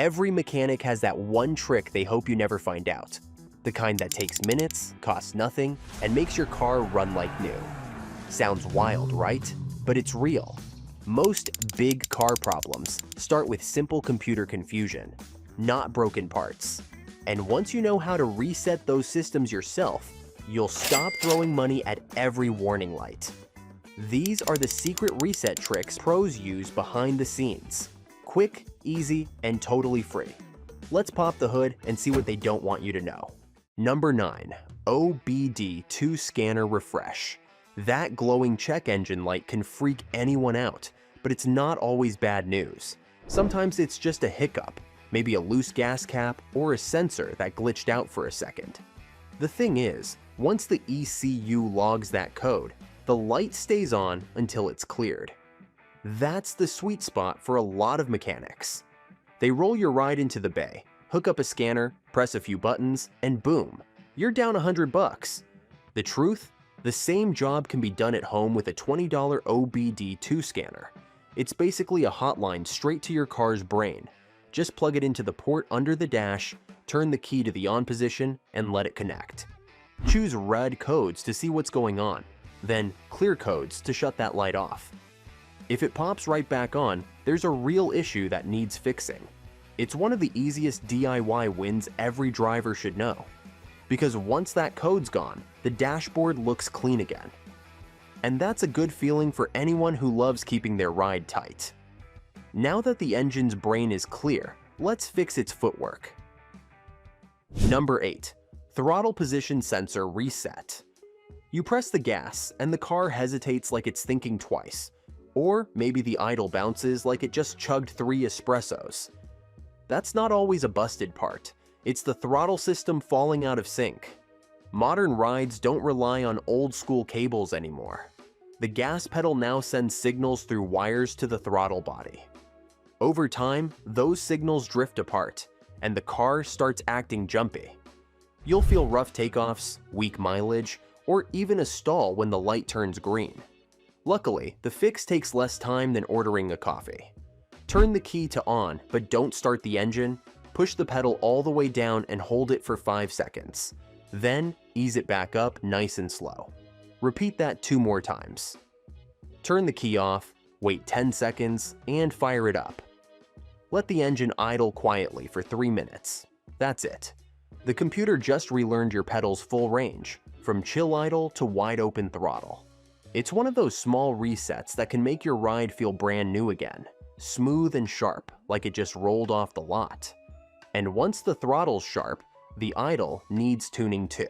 Every mechanic has that one trick they hope you never find out. The kind that takes minutes, costs nothing, and makes your car run like new. Sounds wild, right? But it's real. Most big car problems start with simple computer confusion, not broken parts. And once you know how to reset those systems yourself, you'll stop throwing money at every warning light. These are the secret reset tricks pros use behind the scenes. Quick, easy, and totally free. Let's pop the hood and see what they don't want you to know. Number 9. OBD2 Scanner Refresh. That glowing check engine light can freak anyone out, but it's not always bad news. Sometimes it's just a hiccup, maybe a loose gas cap or a sensor that glitched out for a second. The thing is, once the ECU logs that code, the light stays on until it's cleared. That's the sweet spot for a lot of mechanics. They roll your ride into the bay, hook up a scanner, press a few buttons, and boom, you're down $100. The truth? The same job can be done at home with a $20 OBD2 scanner. It's basically a hotline straight to your car's brain. Just plug it into the port under the dash, turn the key to the on position, and let it connect. Choose red codes to see what's going on, then clear codes to shut that light off. If it pops right back on, there's a real issue that needs fixing. It's one of the easiest DIY wins every driver should know. Because once that code's gone, the dashboard looks clean again. And that's a good feeling for anyone who loves keeping their ride tight. Now that the engine's brain is clear, let's fix its footwork. Number 8. Throttle Position Sensor Reset. You press the gas and the car hesitates like it's thinking twice. Or maybe the idle bounces like it just chugged 3 espressos. That's not always a busted part. It's the throttle system falling out of sync. Modern rides don't rely on old-school cables anymore. The gas pedal now sends signals through wires to the throttle body. Over time, those signals drift apart, and the car starts acting jumpy. You'll feel rough takeoffs, weak mileage, or even a stall when the light turns green. Luckily, the fix takes less time than ordering a coffee. Turn the key to on, but don't start the engine. Push the pedal all the way down and hold it for 5 seconds. Then, ease it back up nice and slow. Repeat that 2 more times. Turn the key off, wait 10 seconds, and fire it up. Let the engine idle quietly for 3 minutes. That's it. The computer just relearned your pedal's full range, from chill idle to wide open throttle. It's one of those small resets that can make your ride feel brand new again, smooth and sharp, like it just rolled off the lot. And once the throttle's sharp, the idle needs tuning too.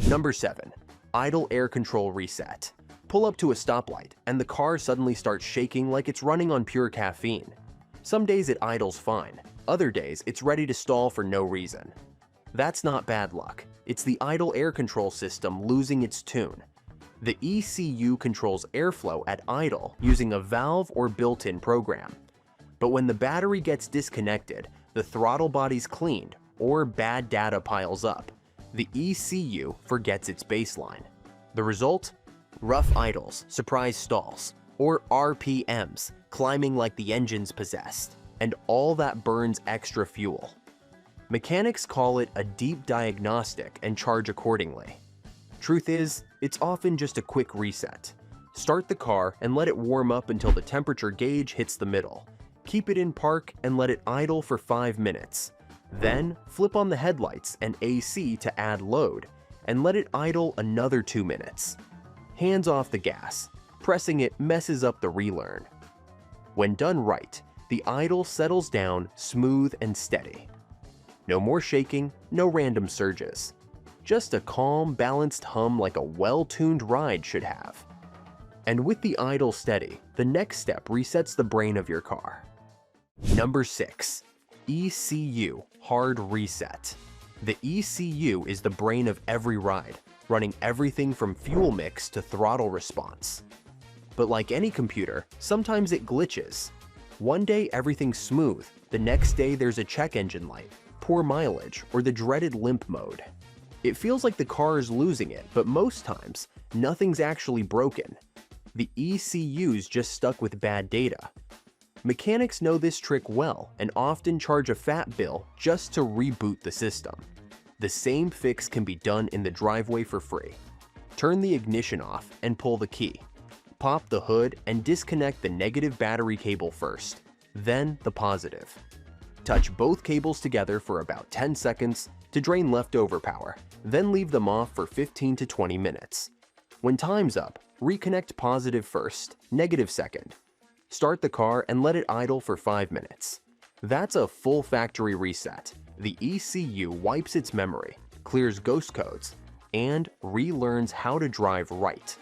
Number 7. Idle Air Control Reset. Pull up to a stoplight, and the car suddenly starts shaking like it's running on pure caffeine. Some days it idles fine, other days it's ready to stall for no reason. That's not bad luck, it's the idle air control system losing its tune. The ECU controls airflow at idle using a valve or built-in program. But when the battery gets disconnected, the throttle body's cleaned, or bad data piles up, the ECU forgets its baseline. The result? Rough idles, surprise stalls, or RPMs, climbing like the engine's possessed, and all that burns extra fuel. Mechanics call it a deep diagnostic and charge accordingly. Truth is, it's often just a quick reset. Start the car and let it warm up until the temperature gauge hits the middle. Keep it in park and let it idle for 5 minutes. Then, flip on the headlights and AC to add load, and let it idle another 2 minutes. Hands off the gas. Pressing it messes up the relearn. When done right, the idle settles down smooth and steady. No more shaking, no random surges. Just a calm, balanced hum like a well-tuned ride should have. And with the idle steady, the next step resets the brain of your car. Number 6. ECU Hard Reset. The ECU is the brain of every ride, running everything from fuel mix to throttle response. But like any computer, sometimes it glitches. One day everything's smooth, the next day there's a check engine light, poor mileage, or the dreaded limp mode. It feels like the car is losing it, but most times, nothing's actually broken. The ECU's just stuck with bad data. Mechanics know this trick well and often charge a fat bill just to reboot the system. The same fix can be done in the driveway for free. Turn the ignition off and pull the key. Pop the hood and disconnect the negative battery cable first, then the positive. Touch both cables together for about 10 seconds to drain leftover power, then leave them off for 15 to 20 minutes. When time's up, reconnect positive first, negative second. Start the car and let it idle for 5 minutes. That's a full factory reset. The ECU wipes its memory, clears ghost codes, and relearns how to drive right.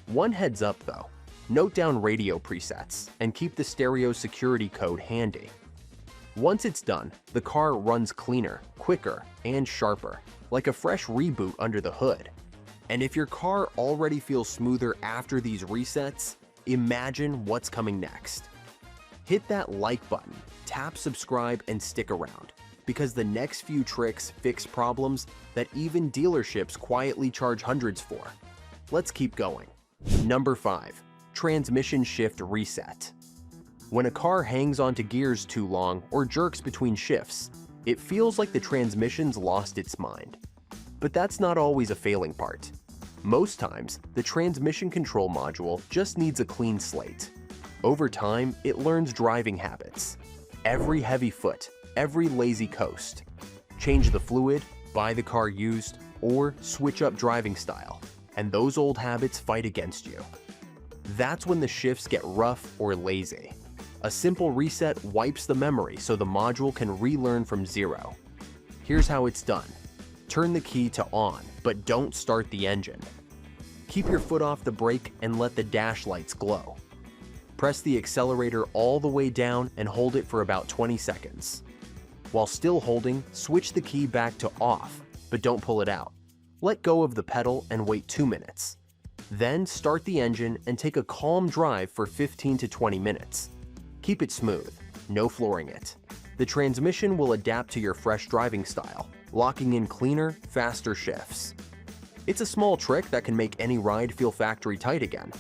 One heads up though, note down radio presets and keep the stereo security code handy. Once it's done, the car runs cleaner, quicker, and sharper, like a fresh reboot under the hood. And if your car already feels smoother after these resets, imagine what's coming next. Hit that like button, tap subscribe, and stick around, because the next few tricks fix problems that even dealerships quietly charge hundreds for. Let's keep going. Number 5. Transmission shift reset. When a car hangs onto gears too long or jerks between shifts, it feels like the transmission's lost its mind. But that's not always a failing part. Most times, the transmission control module just needs a clean slate. Over time, it learns driving habits. Every heavy foot, every lazy coast. Change the fluid, buy the car used, or switch up driving style, and those old habits fight against you. That's when the shifts get rough or lazy. A simple reset wipes the memory so the module can relearn from zero. Here's how it's done. Turn the key to on, but don't start the engine. Keep your foot off the brake and let the dash lights glow. Press the accelerator all the way down and hold it for about 20 seconds. While still holding, switch the key back to off, but don't pull it out. Let go of the pedal and wait 2 minutes. Then start the engine and take a calm drive for 15 to 20 minutes. Keep it smooth, no flooring it. The transmission will adapt to your fresh driving style, locking in cleaner, faster shifts. It's a small trick that can make any ride feel factory tight again.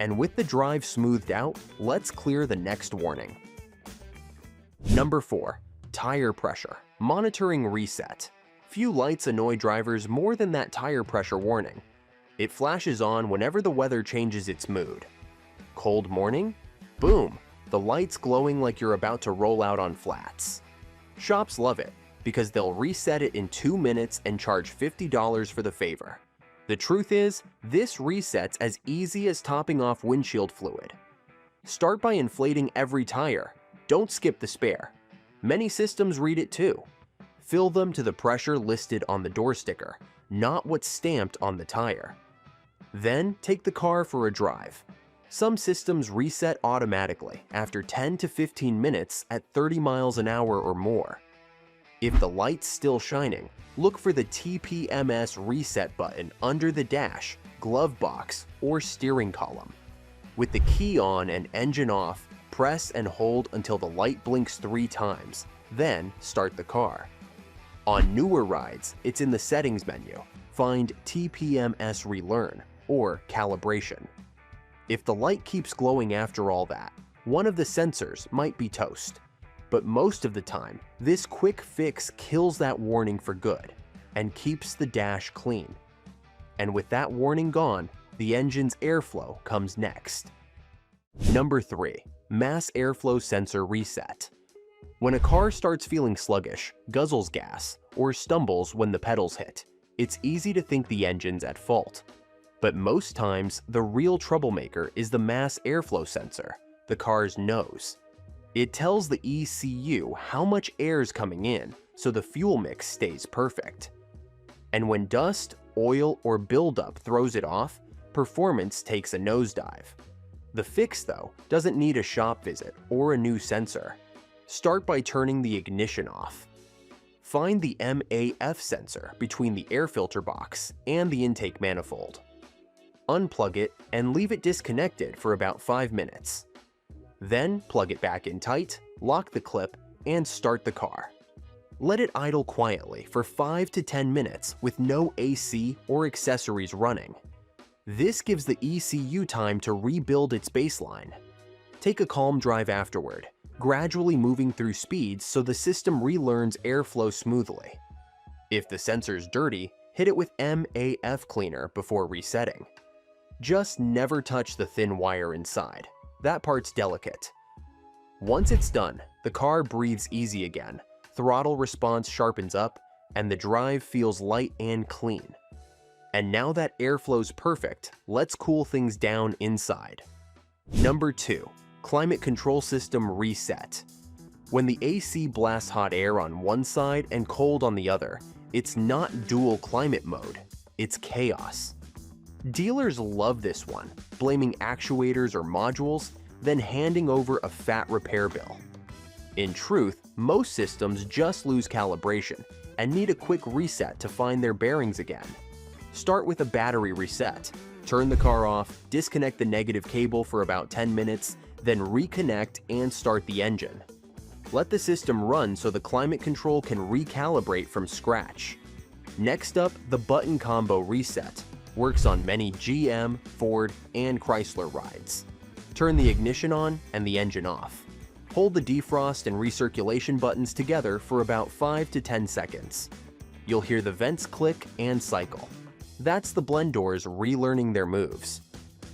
And with the drive smoothed out, let's clear the next warning. Number 4. Tire pressure. Monitoring reset. Few lights annoy drivers more than that tire pressure warning. It flashes on whenever the weather changes its mood. Cold morning? Boom! The light's glowing like you're about to roll out on flats. Shops love it because they'll reset it in 2 minutes and charge $50 for the favor. The truth is, this resets as easy as topping off windshield fluid. Start by inflating every tire. Don't skip the spare. Many systems read it too. Fill them to the pressure listed on the door sticker, not what's stamped on the tire. Then take the car for a drive. Some systems reset automatically after 10 to 15 minutes at 30 miles an hour or more. If the light's still shining, look for the TPMS reset button under the dash, glove box, or steering column. With the key on and engine off, press and hold until the light blinks 3 times, then start the car. On newer rides, it's in the settings menu. Find TPMS Relearn or Calibration. If the light keeps glowing after all that, one of the sensors might be toast. But most of the time, this quick fix kills that warning for good and keeps the dash clean. And with that warning gone, the engine's airflow comes next. Number 3. Mass airflow sensor reset. When a car starts feeling sluggish, guzzles gas, or stumbles when the pedals hit, it's easy to think the engine's at fault. But most times, the real troublemaker is the mass airflow sensor, the car's nose. It tells the ECU how much air is coming in, so the fuel mix stays perfect. And when dust, oil, or buildup throws it off, performance takes a nosedive. The fix, though, doesn't need a shop visit or a new sensor. Start by turning the ignition off. Find the MAF sensor between the air filter box and the intake manifold. Unplug it and leave it disconnected for about 5 minutes. Then plug it back in tight, lock the clip, and start the car. Let it idle quietly for 5 to 10 minutes with no AC or accessories running. This gives the ECU time to rebuild its baseline. Take a calm drive afterward, gradually moving through speeds so the system relearns airflow smoothly. If the sensor's dirty, hit it with MAF cleaner before resetting. Just never touch the thin wire inside. That part's delicate. Once it's done, the car breathes easy again, throttle response sharpens up, and the drive feels light and clean. And now that airflow's perfect, let's cool things down inside. Number 2. Climate control system reset. When the AC blasts hot air on one side and cold on the other, it's not dual climate mode, it's chaos. Dealers love this one, blaming actuators or modules, then handing over a fat repair bill. In truth, most systems just lose calibration and need a quick reset to find their bearings again. Start with a battery reset. Turn the car off, disconnect the negative cable for about 10 minutes, then reconnect and start the engine. Let the system run so the climate control can recalibrate from scratch. Next up, the button combo reset. Works on many GM, Ford, and Chrysler rides. Turn the ignition on and the engine off. Hold the defrost and recirculation buttons together for about 5 to 10 seconds. You'll hear the vents click and cycle. That's the blend doors relearning their moves.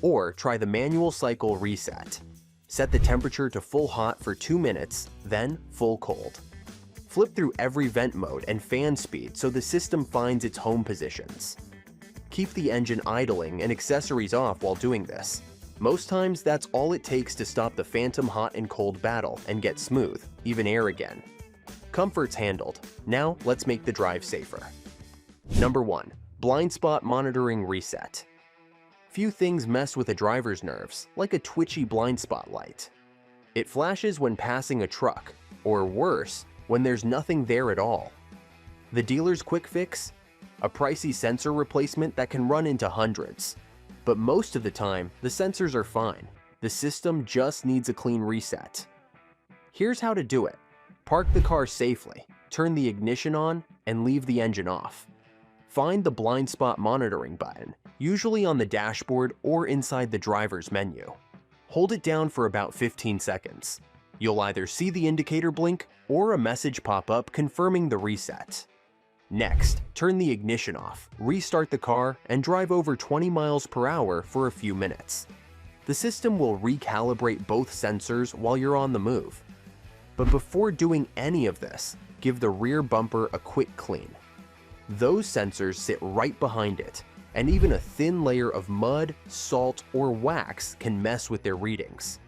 Or try the manual cycle reset. Set the temperature to full hot for 2 minutes, then full cold. Flip through every vent mode and fan speed so the system finds its home positions. Keep the engine idling and accessories off while doing this. Most times that's all it takes to stop the phantom hot and cold battle and get smooth, even air again. Comfort's handled. Now let's make the drive safer. Number 1. Blind spot monitoring reset. Few things mess with a driver's nerves like a twitchy blind spot light. It flashes when passing a truck, or worse, when there's nothing there at all. The dealer's quick fix? A pricey sensor replacement that can run into hundreds. But most of the time, the sensors are fine. The system just needs a clean reset. Here's how to do it. Park the car safely, turn the ignition on, and leave the engine off. Find the blind spot monitoring button, usually on the dashboard or inside the driver's menu. Hold it down for about 15 seconds. You'll either see the indicator blink or a message pop up confirming the reset. Next, turn the ignition off, restart the car, and drive over 20 miles per hour for a few minutes. The system will recalibrate both sensors while you're on the move. But before doing any of this, give the rear bumper a quick clean. Those sensors sit right behind it, and even a thin layer of mud, salt, or wax can mess with their readings.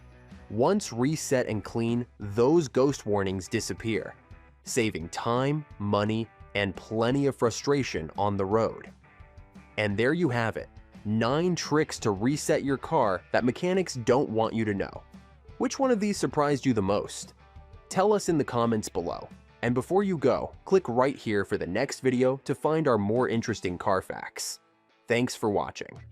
Once reset and clean, those ghost warnings disappear, saving time, money, and plenty of frustration on the road. And there you have it, 9 tricks to reset your car that mechanics don't want you to know. Which one of these surprised you the most? Tell us in the comments below. And before you go, click right here for the next video to find our more interesting car facts. Thanks for watching.